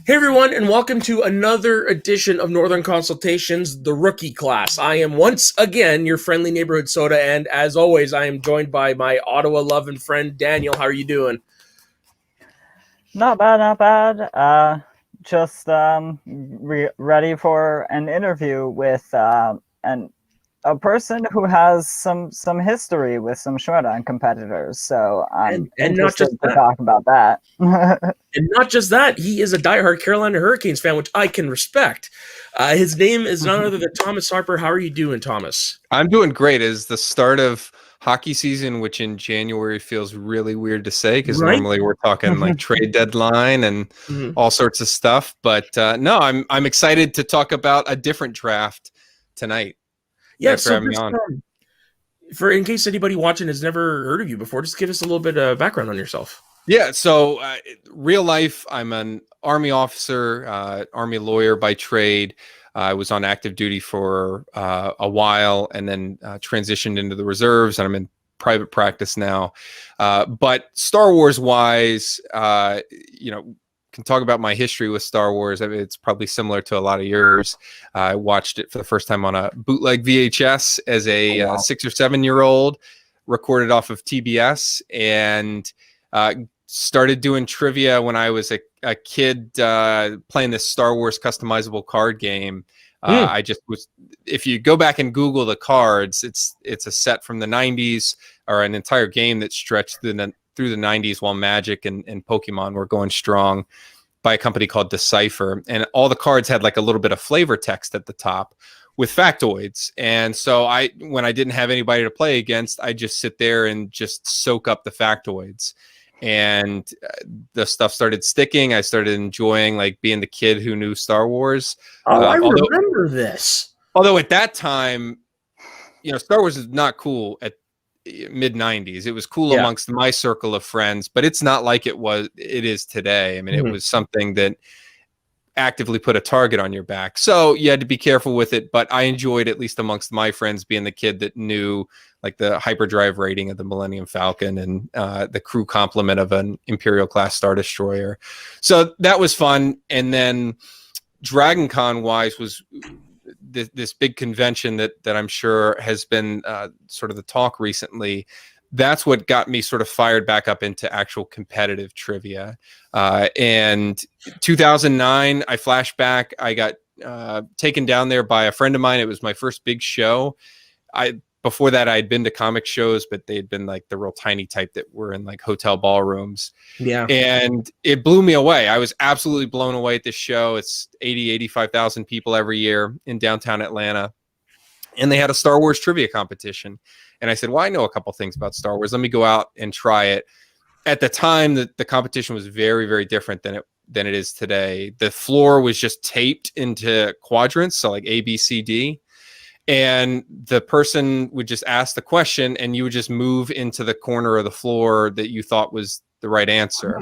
Hey everyone, and welcome to another edition of Northern Consultations, the rookie class. I am once again your friendly neighborhood soda, and as always, I am joined by my Ottawa loving friend Daniel. How are you doing? Not bad, not bad. Just ready for an interview with a person who has some history with some showdown competitors. So I'm And not interested just to that, talk about that. he is a diehard Carolina Hurricanes fan, which I can respect. His name is none other than Thomas Harper. How are you doing, Thomas? I'm doing great. It's the start of hockey season, which in January feels really weird to say because Right? normally we're talking like trade deadline and Mhm. all sorts of stuff. But no, I'm excited to talk about a different draft tonight. Yeah. Thanks for So having me just on. for in case anybody watching has never heard of you before, just give us a little bit of background on yourself. Yeah, so real life, I'm an Army officer, Army lawyer by trade. I was on active duty for a while and then transitioned into the reserves, and I'm in private practice now. But Star Wars wise, can talk about my history with Star Wars. I mean, it's probably similar to a lot of yours. I watched it for the first time on a bootleg VHS as a Oh, wow. 6 or 7 year old, recorded off of TBS, and started doing trivia when I was a kid playing this Star Wars customizable card game. I just was, if you go back and Google the cards, it's a set from the 90s or an entire game that stretched through the 90s while Magic and Pokemon were going strong, by a company called Decipher. And all the cards had like a little bit of flavor text at the top with factoids. And so when I didn't have anybody to play against, I just sit there and just soak up the factoids. And the stuff started sticking. I started enjoying like being the kid who knew Star Wars. Oh, I Although remember this. at that time, Star Wars is not cool at mid 90s. It was cool Yeah. amongst my circle of friends, but it's not like it is today. I mean, it was something that actively put a target on your back. So you had to be careful with it, but I enjoyed, at least amongst my friends, being the kid that knew like the hyperdrive rating of the Millennium Falcon and the crew complement of an Imperial class Star Destroyer. So that was fun. And then Dragon Con wise was this big convention that I'm sure has been sort of the talk recently. That's what got me sort of fired back up into actual competitive trivia. And 2009, I flash back, I got taken down there by a friend of mine. It was my first big show. Before that, I had been to comic shows, but they had been like the real tiny type that were in like hotel ballrooms. Yeah. And it blew me away. I was absolutely blown away at this show. It's 85,000 people every year in downtown Atlanta. And they had a Star Wars trivia competition. And I said, well, I know a couple things about Star Wars. Let me go out and try it. At the time, the competition was very, very different than it is today. The floor was just taped into quadrants, so like A, B, C, D. And the person would just ask the question, and you would just move into the corner of the floor that you thought was the right answer.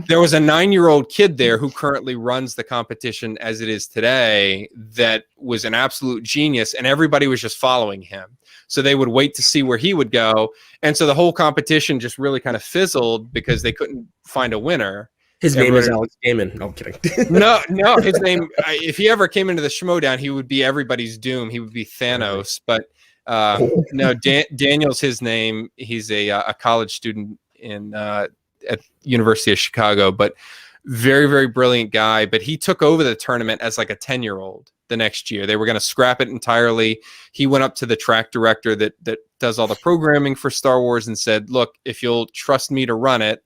There was a 9-year-old kid there who currently runs the competition as it is today that was an absolute genius, and everybody was just following him. So they would wait to see where he would go. And so the whole competition just really kind of fizzled because they couldn't find a winner. His name is Alex Gaiman. No, I'm kidding. No, his name, if he ever came into the Schmodown, he would be everybody's doom. He would be Thanos. But no, Daniel's his name. He's a college student at University of Chicago, but very, very brilliant guy. But he took over the tournament as like a 10-year-old the next year. They were going to scrap it entirely. He went up to the track director that does all the programming for Star Wars and said, look, if you'll trust me to run it,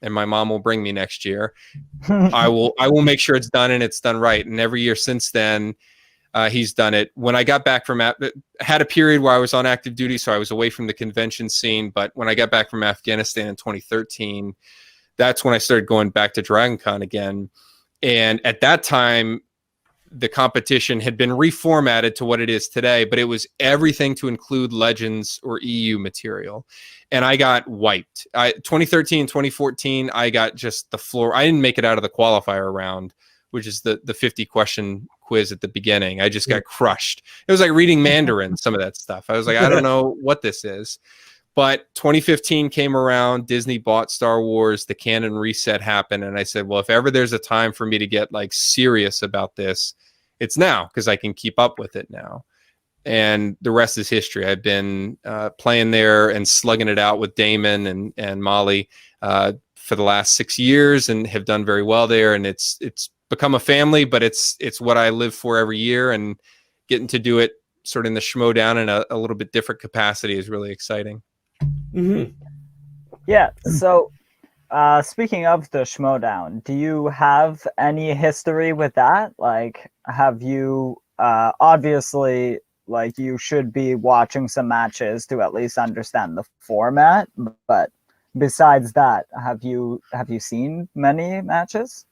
and my mom will bring me next year, I will make sure it's done and it's done right. And every year since then, he's done it. When I got back from had a period where I was on active duty, so I was away from the convention scene. But when I got back from Afghanistan in 2013, that's when I started going back to Dragon Con again. And at that time, the competition had been reformatted to what it is today, but it was everything to include Legends or EU material. And I got wiped. 2013, 2014, I got just the floor. I didn't make it out of the qualifier round, which is the 50 question quiz at the beginning. I just got crushed. It was like reading Mandarin, some of that stuff. I was like, I don't know what this is. But 2015 came around, Disney bought Star Wars, the canon reset happened, and I said, well, if ever there's a time for me to get like serious about this, it's now, because I can keep up with it now. And the rest is history. I've been playing there and slugging it out with Damon and Molly for the last 6 years, and have done very well there. And it's become a family, but it's what I live for every year, and getting to do it sort of in the Schmodown in a little bit different capacity is really exciting. Mm-hmm. Yeah. So, speaking of the Schmodown, do you have any history with that? Like, have you obviously, like, you should be watching some matches to at least understand the format, but besides that, have you seen many matches?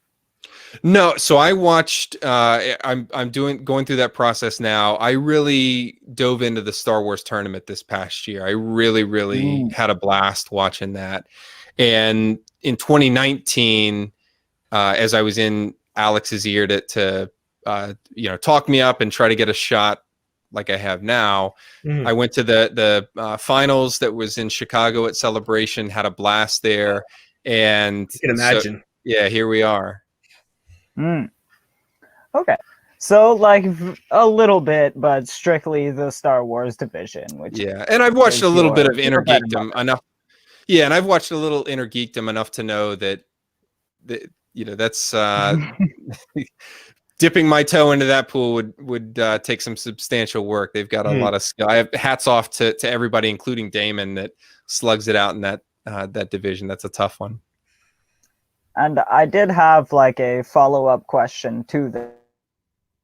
No, so I watched. I'm going through that process now. I really dove into the Star Wars tournament this past year. I really had a blast watching that. And in 2019, as I was in Alex's ear to talk me up and try to get a shot like I have now, I went to the finals that was in Chicago at Celebration. Had a blast there, and You can imagine. So, yeah, here we are. Okay. So, like, a little bit, but strictly the Star Wars division, which and I've watched a little bit of Inner bread and Geekdom enough. Yeah, and I've watched a little Inner Geekdom enough to know that that's dipping my toe into that pool would take some substantial work. They've got a lot of skill. I have hats off to everybody, including Damon, that slugs it out in that division. That's a tough one. And I did have like a follow-up question to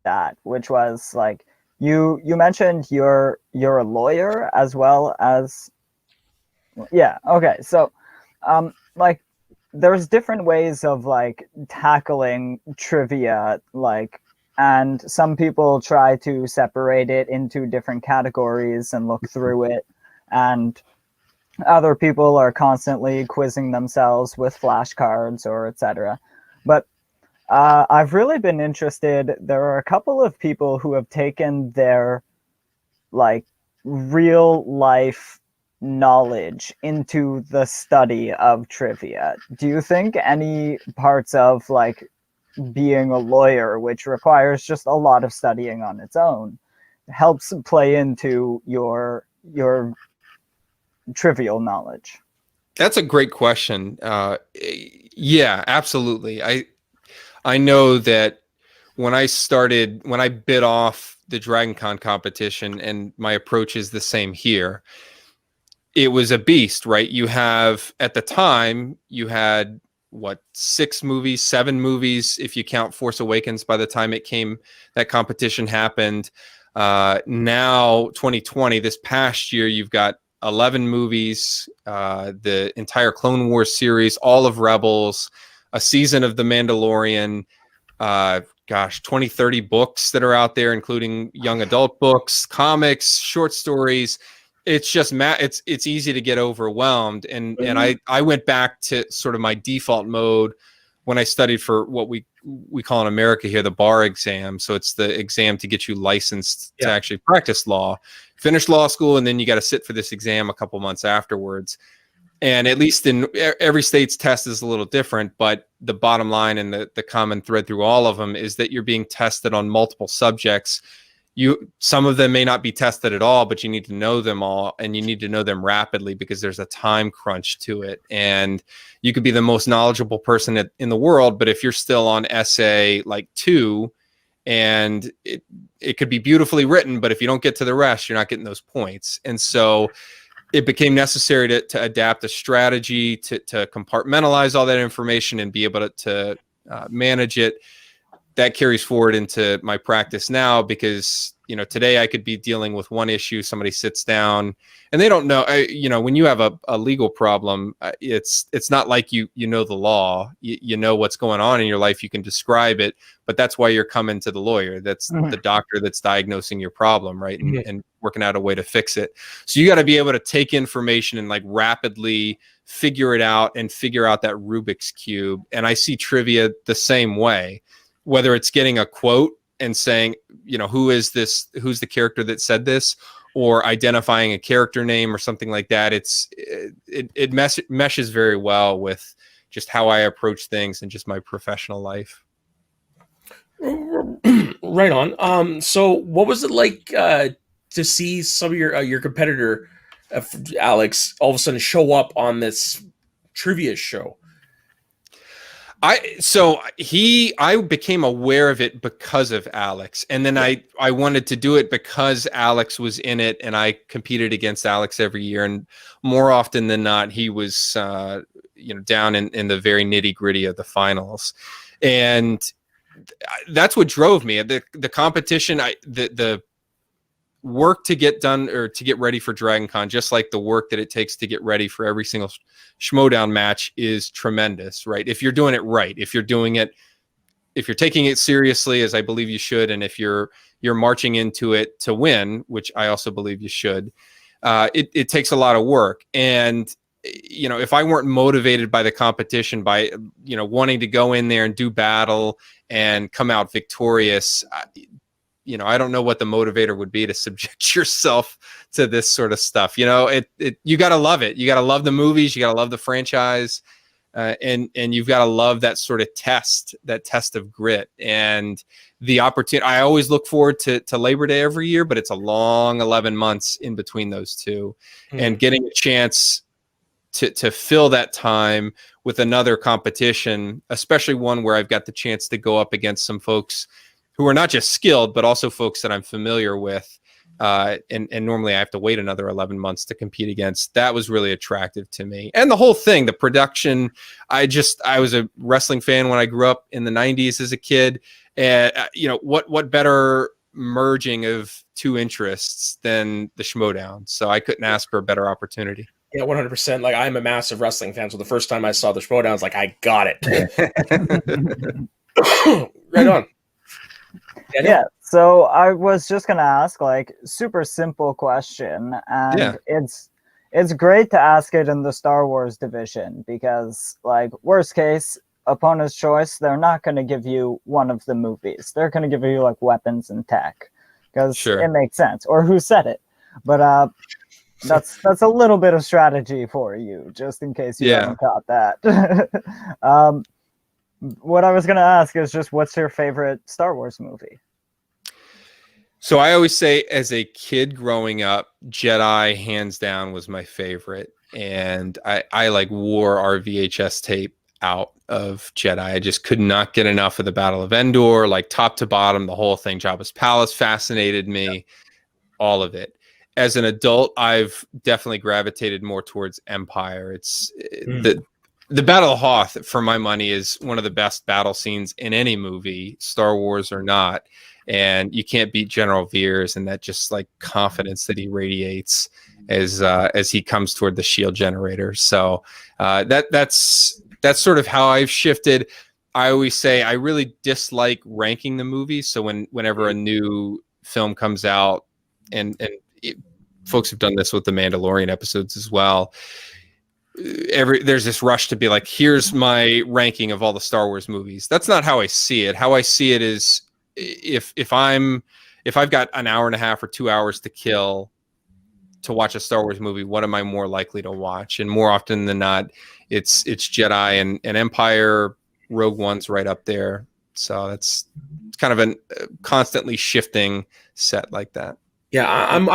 that, which was like, you mentioned you're a lawyer as well as, yeah, okay. So like, there's different ways of like tackling trivia, like, and some people try to separate it into different categories and look through it, and other people are constantly quizzing themselves with flashcards or etc. But I've really been interested. There are a couple of people who have taken their like real life knowledge into the study of trivia. Do you think any parts of like being a lawyer, which requires just a lot of studying on its own, helps play into your trivial knowledge? That's a great question. Yeah, absolutely. I know that when I bit off the Dragon Con competition, and my approach is the same here, it was a beast, right? At the time, you had what, 7 movies, if you count Force Awakens by the time that competition happened. Now, 2020, this past year, you've got 11 movies, the entire Clone Wars series, all of Rebels, a season of The Mandalorian, 20, 30 books that are out there, including young adult books, comics, short stories. It's just it's easy to get overwhelmed. And I went back to sort of my default mode when I studied for what we call in America here the bar exam. So it's the exam to get you licensed to actually practice law. Finish law school, and then you got to sit for this exam a couple months afterwards. And at least in every state's test is a little different, but the bottom line and the common thread through all of them is that you're being tested on multiple subjects. Some of them may not be tested at all, but you need to know them all, and you need to know them rapidly because there's a time crunch to it. And you could be the most knowledgeable person in the world, but if you're still on essay like 2, and it could be beautifully written, but if you don't get to the rest, you're not getting those points. And so it became necessary to adapt a strategy to compartmentalize all that information and be able to manage it. That carries forward into my practice now, because today I could be dealing with one issue. Somebody sits down and they don't know. When you have a legal problem, it's not like you know the law. You know what's going on in your life. You can describe it, but that's why you're coming to the lawyer. That's the doctor that's diagnosing your problem, right? And working out a way to fix it. So you got to be able to take information and like rapidly figure it out and figure out that Rubik's Cube. And I see trivia the same way. Whether it's getting a quote and saying, who's the character that said this, or identifying a character name or something like that. It meshes very well with just how I approach things and just my professional life. Right on. So what was it like to see some of your competitor, Alex, all of a sudden show up on this trivia show? I became aware of it because of Alex, and then I wanted to do it because Alex was in it, and I competed against Alex every year, and more often than not, he was down in the very nitty gritty of the finals, and that's what drove me. The competition, the work to get done or to get ready for Dragon Con, just like the work that it takes to get ready for every single Schmodown match, is tremendous, right? If you're doing it right, if you're taking it seriously, as I believe you should, and if you're marching into it to win, which I also believe you should, it takes a lot of work. And if I weren't motivated by the competition, by wanting to go in there and do battle and come out victorious, I don't know what the motivator would be to subject yourself to this sort of stuff. You got to love it. You got to love the movies. You got to love the franchise, and you've got to love that sort of test of grit and the opportunity. I always look forward to Labor Day every year, but it's a long 11 months in between those two, and getting a chance to fill that time with another competition, especially one where I've got the chance to go up against some folks who are not just skilled, but also folks that I'm familiar with. And normally I have to wait another 11 months to compete against. That was really attractive to me. And the whole thing, the production, I was a wrestling fan when I grew up in the 90s as a kid. And, what better merging of two interests than the Schmodown? So I couldn't ask for a better opportunity. Yeah, 100%. Like, I'm a massive wrestling fan, so the first time I saw the Schmodown, I was like, I got it. Right on. Yeah, so I was just gonna ask, like, super simple question, and it's great to ask it in the Star Wars division because, like, worst case, opponent's choice, they're not gonna give you one of the movies. They're gonna give you like weapons and tech because it makes sense, or who said it. But that's a little bit of strategy for you, just in case you haven't caught that. What I was going to ask is just, what's your favorite Star Wars movie? So I always say, as a kid growing up, Jedi hands down was my favorite. And I like wore our VHS tape out of Jedi. I just could not get enough of the Battle of Endor, like top to bottom, the whole thing. Jabba's Palace fascinated me, all of it. As an adult, I've definitely gravitated more towards Empire. It's the Battle of Hoth, for my money, is one of the best battle scenes in any movie, Star Wars or not. And you can't beat General Veers and that just like confidence that he radiates as he comes toward the shield generator. So that's sort of how I've shifted. I always say I really dislike ranking the movies. So whenever a new film comes out, and folks have done this with the Mandalorian episodes as well, there's this rush to be like, here's my ranking of all the Star Wars movies. That's not how I see it. How I see it is, if I've got an hour and a half or 2 hours to kill to watch a Star Wars movie, what am I more likely to watch? And more often than not, it's Jedi and Empire. Rogue One's right up there. So it's kind of a constantly shifting set like that. Yeah,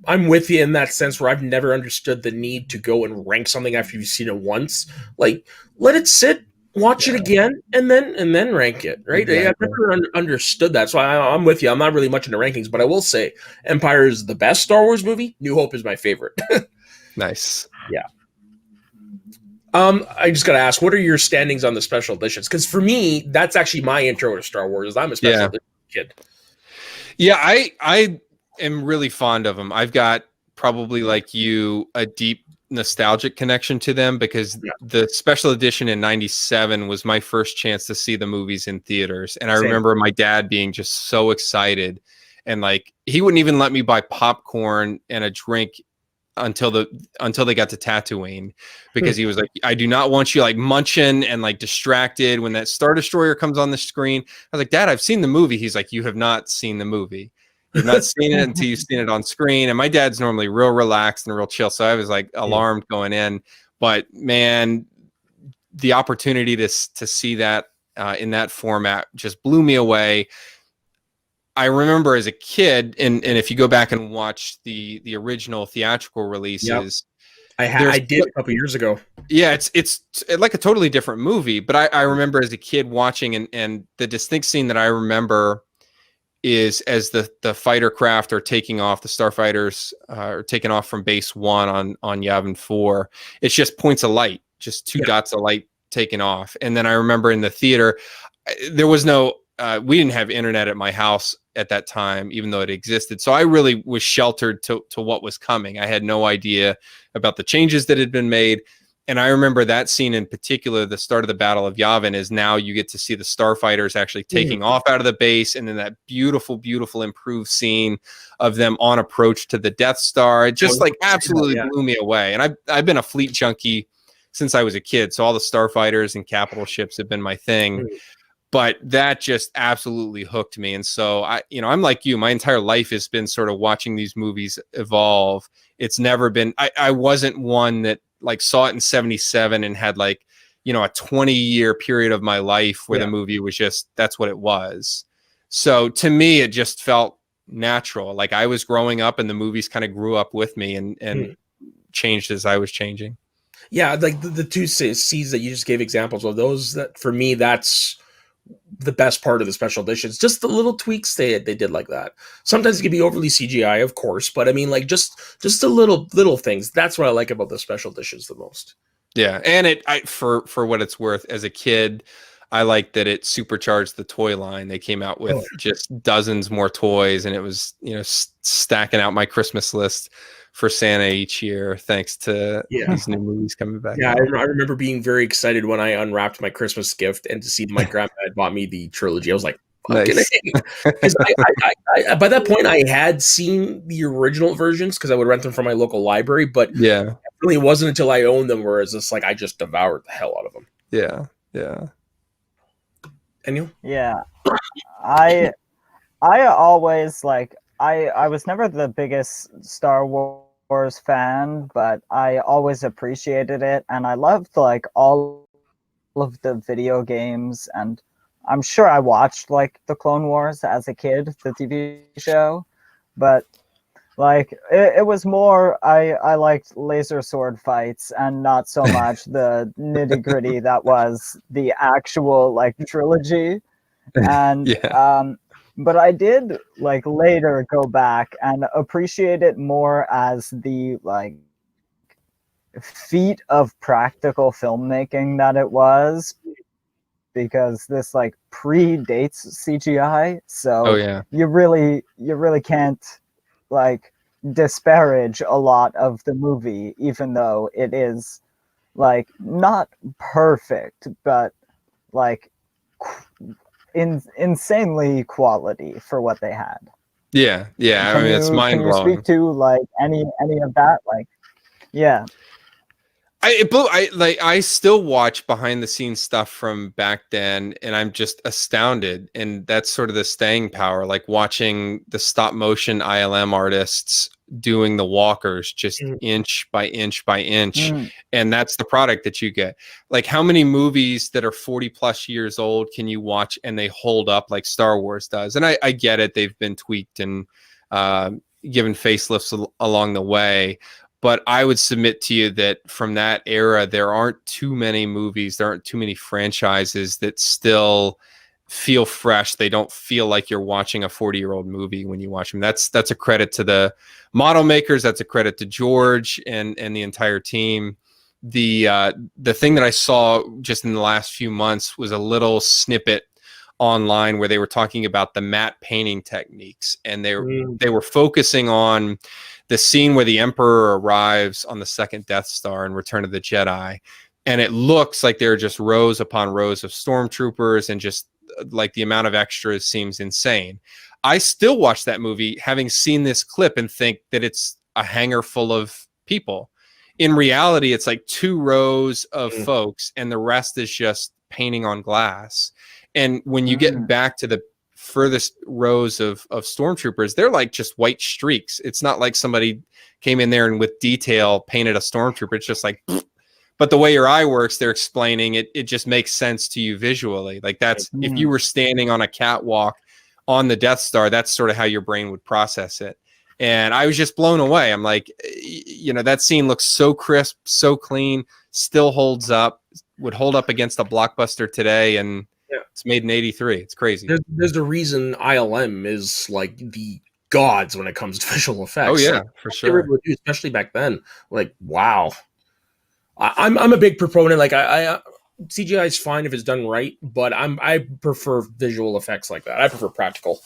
I'm with you in that sense, where I've never understood the need to go and rank something after you've seen it once. Like, let it sit, watch it again, and then rank it. Right? Exactly. I've never understood that, so I'm with you. I'm not really much into rankings, but I will say Empire is the best Star Wars movie. New Hope is my favorite. Nice. Yeah. I just gotta ask, what are your standings on the special editions? Because for me, that's actually my intro to Star Wars. I'm a special edition kid. Yeah, I am really fond of them. I've got, probably like you, a deep nostalgic connection to them because the special edition in '97 was my first chance to see the movies in theaters. And I remember my dad being just so excited, and like he wouldn't even let me buy popcorn and a drink until they got to Tatooine, because he was like, I do not want you like munching and like distracted when that Star Destroyer comes on the screen. I was like, Dad, I've seen the movie. He's like, you have not seen the movie. You've not seen it until you've seen it on screen. And my dad's normally real relaxed and real chill, so I was like alarmed going in. But man, the opportunity to see that in that format just blew me away. I remember as a kid, and if you go back and watch the original theatrical releases, I did a couple years ago. Yeah, it's like a totally different movie. But I remember as a kid watching, and the distinct scene that I remember is as the fighter craft are taking off, the starfighters are taking off from base 1 on Yavin 4. It's just points of light, just two dots of light taking off. And then I remember in the theater, there was no we didn't have internet at my house at that time, even though it existed. So I really was sheltered to what was coming. I had no idea about the changes that had been made. And I remember that scene in particular, the start of the Battle of Yavin, is now you get to see the starfighters actually taking off out of the base. And then that beautiful, beautiful improved scene of them on approach to the Death Star. It just like absolutely blew me away. And I've been a fleet junkie since I was a kid. So all the starfighters and capital ships have been my thing. But that just absolutely hooked me. And so I'm like you, my entire life has been sort of watching these movies evolve. It's never been, I wasn't one that like saw it in 77 and had like, a 20-year period of my life where the movie was just, that's what it was. So to me, it just felt natural. Like I was growing up and the movies kind of grew up with me and changed as I was changing. Yeah. Like the two C's that you just gave examples of, those that for me, that's the best part of the special editions. Just the little tweaks they did like that. Sometimes it can be overly CGI, of course, but I mean, like just the little things. That's what I like about the special editions the most. Yeah, and for what it's worth, as a kid, I like that it supercharged the toy line. They came out with just dozens more toys, and it was stacking out my Christmas list for Santa each year, thanks to these new movies coming back. Yeah, I remember being very excited when I unwrapped my Christmas gift and to see my grandma had bought me the trilogy. I was like, fucking nice. Because I by that point I had seen the original versions because I would rent them from my local library, but it really wasn't until I owned them where it's just like I just devoured the hell out of them. Yeah. Daniel? Yeah. I always like I was never the biggest Star Wars fan, but I always appreciated it, and I loved like all of the video games, and I'm sure I watched like the Clone Wars as a kid, the TV show, but like it was more I liked laser sword fights and not so much the nitty-gritty that was the actual like trilogy. And but I did like later go back and appreciate it more as the like feat of practical filmmaking that it was, because this like predates CGI. So you really can't like disparage a lot of the movie, even though it is like not perfect, but like insanely quality for what they had. Yeah. I mean, it's mind blowing. Can you speak to like any of that? Like, I still watch behind the scenes stuff from back then, and I'm just astounded. And that's sort of the staying power, like watching the stop motion ILM artists doing the walkers just inch by inch by inch. And that's the product that you get. Like, how many movies that are 40 plus years old can you watch and they hold up like Star Wars does? And I get it. They've been tweaked and given facelifts along the way. But I would submit to you that from that era, there aren't too many movies, there aren't too many franchises that still feel fresh. They don't feel like you're watching a 40-year-old movie when you watch them. That's a credit to the model makers. That's a credit to George and the entire team. The thing that I saw just in the last few months was a little snippet online where they were talking about the matte painting techniques, and they were focusing on the scene where the Emperor arrives on the second Death Star in Return of the Jedi, and it looks like there are just rows upon rows of stormtroopers, and just like the amount of extras seems insane. I still watch that movie having seen this clip and think that it's a hangar full of people. In reality, it's like 2 rows of folks, and the rest is just painting on glass. And when you get back to the furthest rows of stormtroopers, they're like just white streaks. It's not like somebody came in there and with detail painted a stormtrooper. It's just like, but the way your eye works, they're explaining it. It just makes sense to you visually. Like that's, if you were standing on a catwalk on the Death Star, that's sort of how your brain would process it. And I was just blown away. I'm like, that scene looks so crisp, so clean, still holds up, would hold up against a blockbuster today. And it's made in 83. It's crazy. There's a reason ILM is like the gods when it comes to visual effects. Oh yeah, like, for sure. Especially back then. Like, wow. I'm a big proponent. Like I CGI is fine if it's done right, but I prefer visual effects like that. I prefer practical.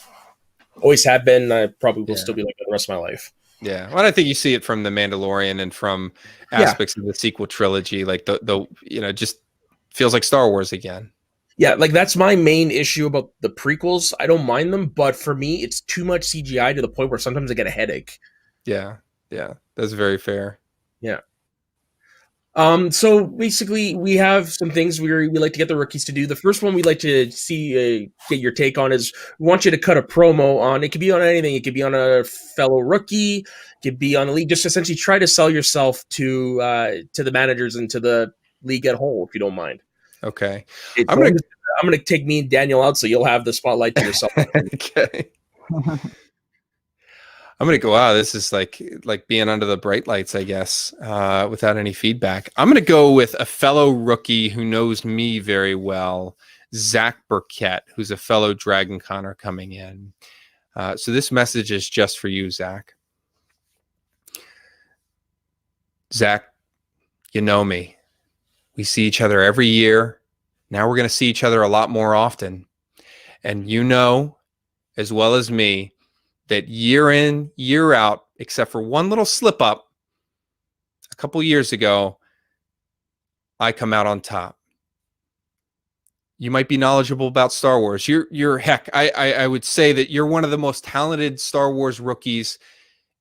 Always have been. I probably will still be like that the rest of my life. Yeah, well, I think you see it from The Mandalorian and from aspects of the sequel trilogy. Like the just feels like Star Wars again. Yeah, like that's my main issue about the prequels. I don't mind them, but for me, it's too much CGI to the point where sometimes I get a headache. Yeah, that's very fair. Yeah. So basically, we have some things we like to get the rookies to do. The first one we'd like to see get your take on is we want you to cut a promo on. It could be on anything. It could be on a fellow rookie. It could be on a league. Just essentially try to sell yourself to the managers and to the league at whole, if you don't mind. Okay, I'm gonna take me and Daniel out, so you'll have the spotlight to yourself. Okay. I'm going to go, wow, this is like being under the bright lights, I guess, without any feedback. I'm going to go with a fellow rookie who knows me very well, Zach Burkett, who's a fellow Dragon Conner coming in. So this message is just for you, Zach. Zach, you know me. We see each other every year. Now we're going to see each other a lot more often. And you know, as well as me, that year in, year out, except for one little slip up a couple years ago, I come out on top. You might be knowledgeable about Star Wars. You're heck, I would say that you're one of the most talented Star Wars rookies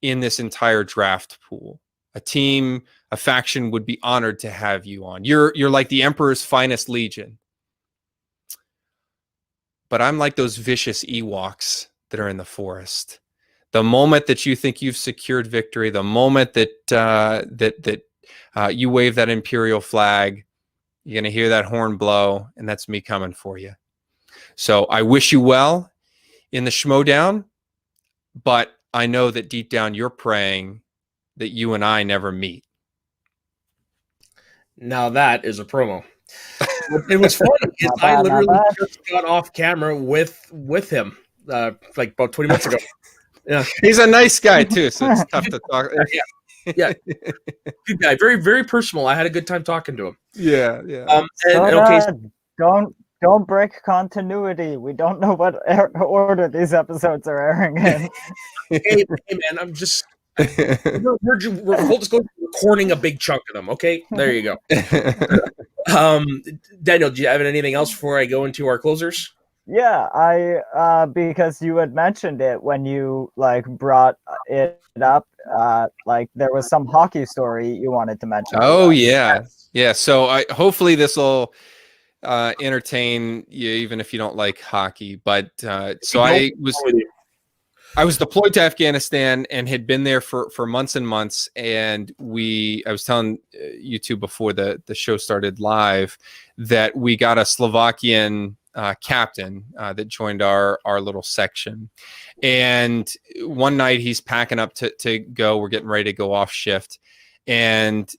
in this entire draft pool. A team, a faction would be honored to have you on. You're like the Emperor's finest legion. But I'm like those vicious Ewoks that are in the forest. The moment that you think you've secured victory, the moment that you wave that Imperial flag, you're going to hear that horn blow, and that's me coming for you. So I wish you well in the Schmodown, but I know that deep down you're praying that you and I never meet. Now that is a promo. It was funny. I literally just got off camera with him like about 20 minutes ago. Yeah, he's a nice guy too, so it's tough to talk. Yeah, good guy. Very, very personal. I had a good time talking to him. Yeah. Don't break continuity. We don't know what order these episodes are airing in. hey man, I'm just. We're full disclosure, recording a big chunk of them. Okay, there you go. Daniel, do you have anything else before I go into our closers? Yeah, I because you had mentioned it when you brought it up. There was some hockey story you wanted to mention. Oh yeah. So hopefully this will entertain you, even if you don't like hockey. But so I was deployed to Afghanistan and had been there for months and months. And I was telling you two before the show started live that we got a Slovakian captain that joined our little section. And one night he's packing up to go. We're getting ready to go off shift. And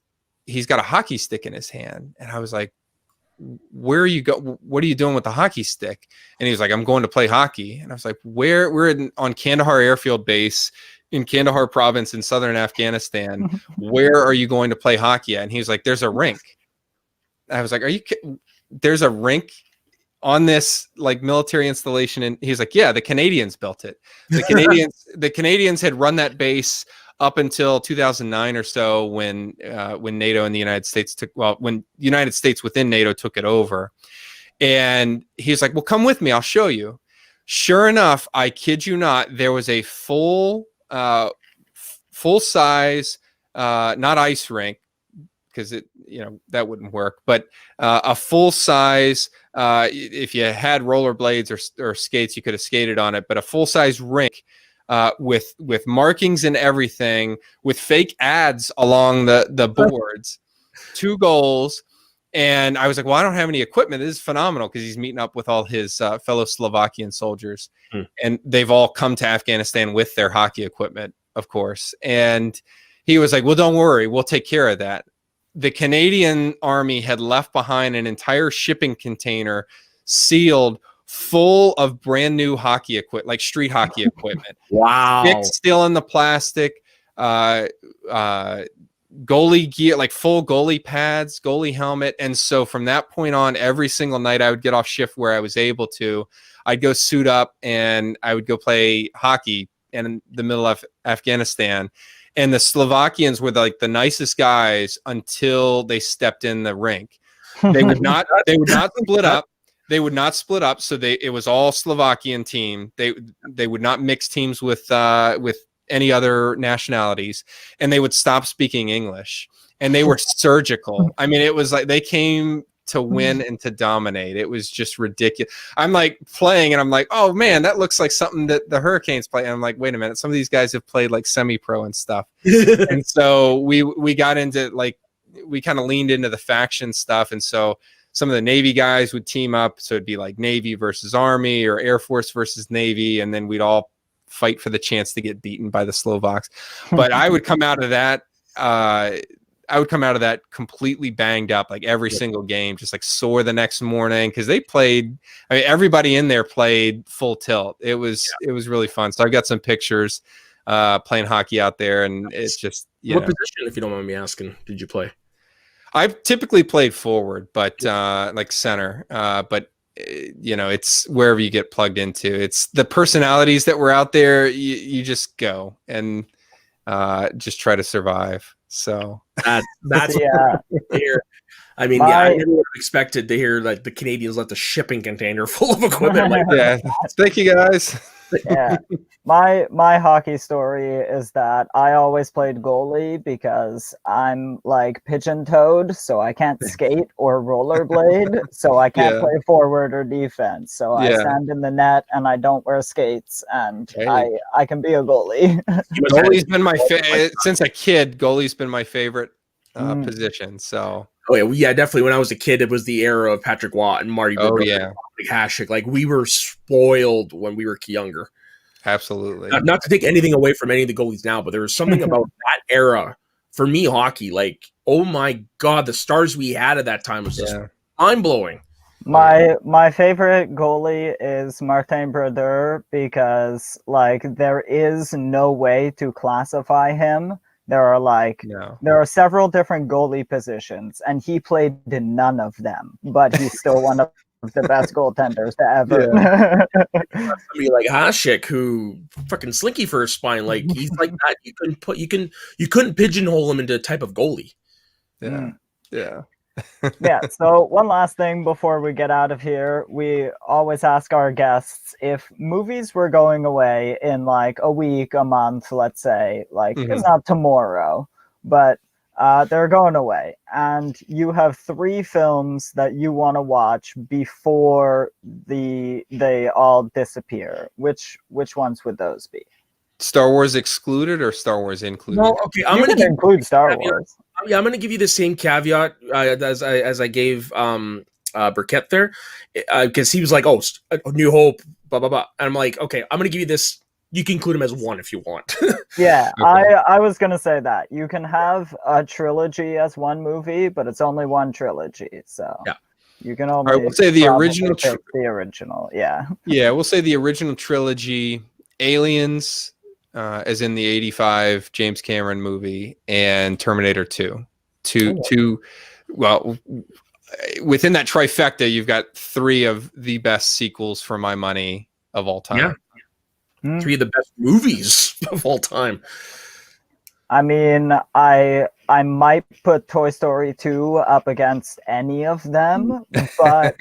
he's got a hockey stick in his hand. And I was like, where are you go? What are you doing with the hockey stick? And he was like, I'm going to play hockey. And I was like, where? We're on Kandahar Airfield Base in Kandahar province in southern Afghanistan. Where are you going to play hockey at? And he was like, there's a rink. I was like, there's a rink on this military installation? And he's like, yeah, the Canadians built it. The Canadians had run that base up until 2009 or so when NATO and the United States when the United States within NATO took it over. And he's like, well, come with me. I'll show you. Sure enough, I kid you not, there was a full size, not ice rink, because that wouldn't work. But a full size, if you had rollerblades or skates, you could have skated on it. But a full size rink with markings and everything, with fake ads along the boards, 2 goals. And I was like, well, I don't have any equipment. This is phenomenal, because he's meeting up with all his fellow Slovakian soldiers. And they've all come to Afghanistan with their hockey equipment, of course. And he was like, well, don't worry, we'll take care of that. The Canadian Army had left behind an entire shipping container sealed full of brand new hockey equipment, like street hockey equipment. Wow. Sticks still in the plastic, goalie gear, like full goalie pads, goalie helmet. And so from that point on, every single night I would get off shift where I was able to, I'd go suit up and I would go play hockey in the middle of Afghanistan. And the Slovakians were like the nicest guys until they stepped in the rink. They would not split up. They would not split up. So it was all Slovakian team. They would not mix teams with any other nationalities, and they would stop speaking English, and they were surgical. I mean, it was like they came to win and to dominate. It was just ridiculous. I'm like playing and I'm like, oh man, that looks like something that the Hurricanes play. And I'm like, wait a minute, some of these guys have played like semi-pro and stuff. And so we got into we kind of leaned into the faction stuff. And so some of the Navy guys would team up. So it'd be like Navy versus Army or Air Force versus Navy. And then we'd all fight for the chance to get beaten by the Slovaks. But I would come out of that completely banged up, like every single game, just like sore the next morning, because they played. I mean, everybody in there played full tilt. It was really fun. So I've got some pictures playing hockey out there, and it's just what position, if you don't mind me asking, did you play? I've typically played forward, but like center. But it's wherever you get plugged into. It's the personalities that were out there. You just go and just try to survive. So that's here. I mean, I never would have expected to hear like the Canadians left a shipping container full of equipment like that. Yeah, thank you guys. Yeah, my hockey story is that I always played goalie because I'm like pigeon-toed, so I can't skate or rollerblade, so I can't play forward or defense. So I stand in the net and I don't wear skates, and I can be a goalie. Goalie's been my favorite since a kid. Goalie's been my favorite position. So. Oh yeah, definitely. When I was a kid, it was the era of Patrick Watt and Marty. Oh yeah, Hasek. Like we were spoiled when we were younger. Absolutely. Not to take anything away from any of the goalies now, but there was something about that era for me, hockey. Like, oh my god, the stars we had at that time was just mind blowing. My favorite goalie is Martin Brodeur because like there is no way to classify him. There are several different goalie positions, and he played in none of them, but he's still one of the best goaltenders ever. Yeah. Somebody like Hasek, who fucking slinky for his spine, like he's like that. You couldn't pigeonhole him into a type of goalie. Yeah, yeah. Yeah, so one last thing before we get out of here. We always ask our guests if movies were going away in like a week, a month, let's say, like it's not tomorrow, but they're going away. And you have 3 films that you want to watch before they all disappear. Which ones would those be? Star Wars excluded or Star Wars included? Well, okay, I'm going to include Star Wars. Yeah, I'm going to give you the same caveat as I gave Burkett there, because he was like, "Oh, New Hope, blah blah blah," and I'm like, "Okay, I'm going to give you this. You can include him as one if you want." Yeah, okay. I was going to say that you can have a trilogy as one movie, but it's only one trilogy, so yeah. You can only. All right, we'll say the original. The original, yeah. Yeah, we'll say the original trilogy, Aliens. As in the 85 James Cameron movie, and Terminator 2. Well, within that trifecta, you've got 3 of the best sequels for my money of all time. Yeah. 3 of the best movies of all time. I mean, I might put Toy Story 2 up against any of them, but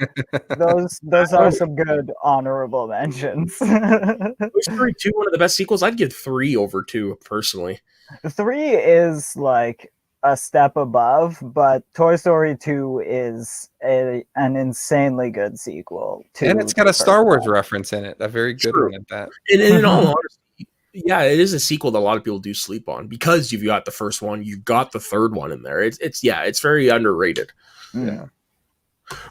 those are some good honorable mentions. Toy Story 2, one of the best sequels. I'd give 3 over 2 personally. 3 is like a step above, but Toy Story 2 is an insanely good sequel to And it's got the a Star first Wars one. reference in it, a very good True. one at that. And in all honesty, yeah, it is a sequel that a lot of people do sleep on because you've got the first one, you've got the third one in there. It's very underrated. Yeah.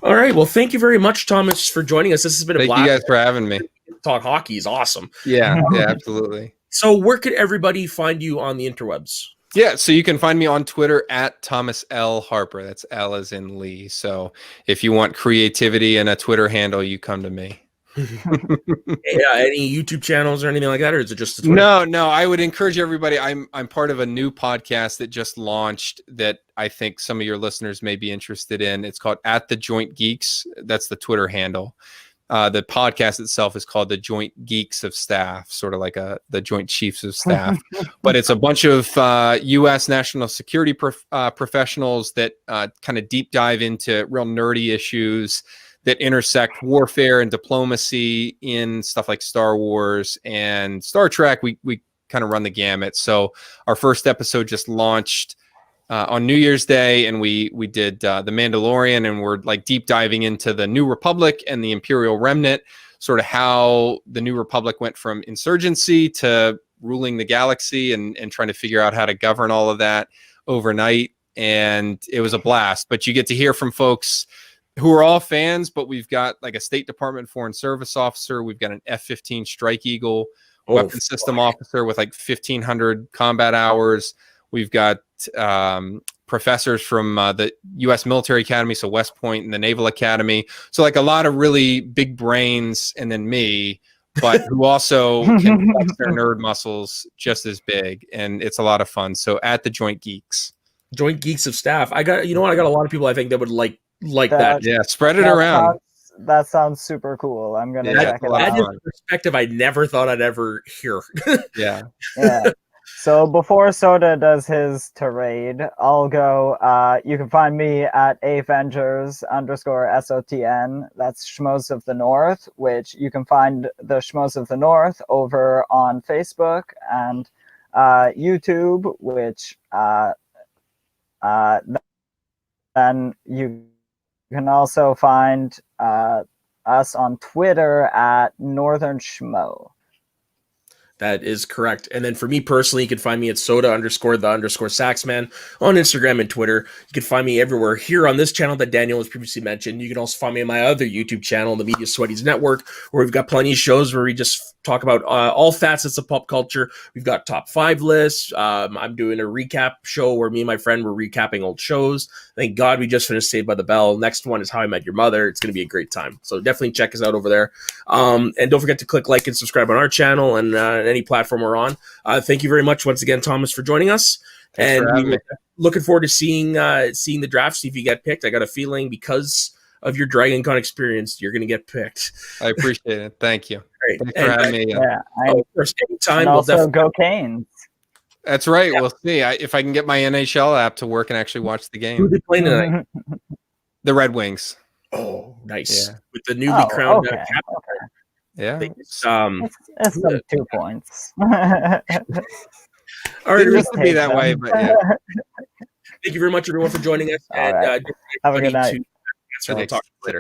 All right, well, thank you very much, Thomas, for joining us. This has been a Thank blast. you guys for having me. Talk hockey is awesome. Yeah, absolutely. So, where could everybody find you on the interwebs? Yeah, so you can find me on Twitter at Thomas L. Harper. That's L as in Lee. So if you want creativity and a Twitter handle, you come to me. Yeah, any YouTube channels or anything like that, or is it just a Twitter? No. I would encourage everybody. I'm part of a new podcast that just launched that I think some of your listeners may be interested in. It's called At the Joint Geeks. That's the Twitter handle. The podcast itself is called the Joint Geeks of Staff, sort of like the Joint Chiefs of Staff. But it's a bunch of U.S. national security professionals that kind of deep dive into real nerdy issues that intersect warfare and diplomacy in stuff like Star Wars and Star Trek. We kind of run the gamut. So our first episode just launched on New Year's Day, and we did The Mandalorian, and we're like deep diving into the New Republic and the Imperial Remnant, sort of how the New Republic went from insurgency to ruling the galaxy and trying to figure out how to govern all of that overnight. And it was a blast. But you get to hear from folks who are all fans, but we've got like a State Department Foreign Service officer. We've got an F-15 Strike Eagle weapon system officer with like 1,500 combat hours. We've got professors from the U.S. Military Academy, so West Point, and the Naval Academy. So like a lot of really big brains, and then me, but who also can flex their nerd muscles just as big. And it's a lot of fun. So at the Joint Geeks. Joint Geeks of Staff. I got a lot of people I think that would like that. Yeah, spread it around. That sounds super cool. I'm gonna check it out. That is a perspective I never thought I'd ever hear. Yeah. So before Soda does his tirade, I'll go. You can find me at Avengers_SOTN. That's Schmoes of the North, which you can find the Schmoes of the North over on Facebook and YouTube, which then you can also find us on Twitter at Northern Schmo. That is correct. And then for me personally, you can find me at soda_the_saxman on Instagram and Twitter. You can find me everywhere here on this channel that Daniel has previously mentioned. You can also find me on my other YouTube channel, the Media Sweaties Network, where we've got plenty of shows where we just talk about all facets of pop culture. We've got top 5 lists. I'm doing a recap show where me and my friend were recapping old shows. Thank God we just finished Saved by the Bell. Next one is How I Met Your Mother. It's going to be a great time. So definitely check us out over there. And don't forget to click like and subscribe on our channel and any platform we're on. Thank you very much once again, Thomas, for joining us. Thanks for having me. Looking forward to seeing the draft, see if you get picked. I got a feeling because of your Dragon Con experience, you're going to get picked. I appreciate it. Thank you. Great. Thanks for having me. Of course, anytime. And also go Canes. That's right. Yeah. We'll see if I can get my NHL app to work and actually watch the game. Who are they playing tonight? The Red Wings. Oh, nice. Yeah. With the newly crowned captain. Yeah. It's 2 points. All right, it used to be that way, but yeah. Thank you very much, everyone, for joining us. All right. Have a good night. We'll talk later.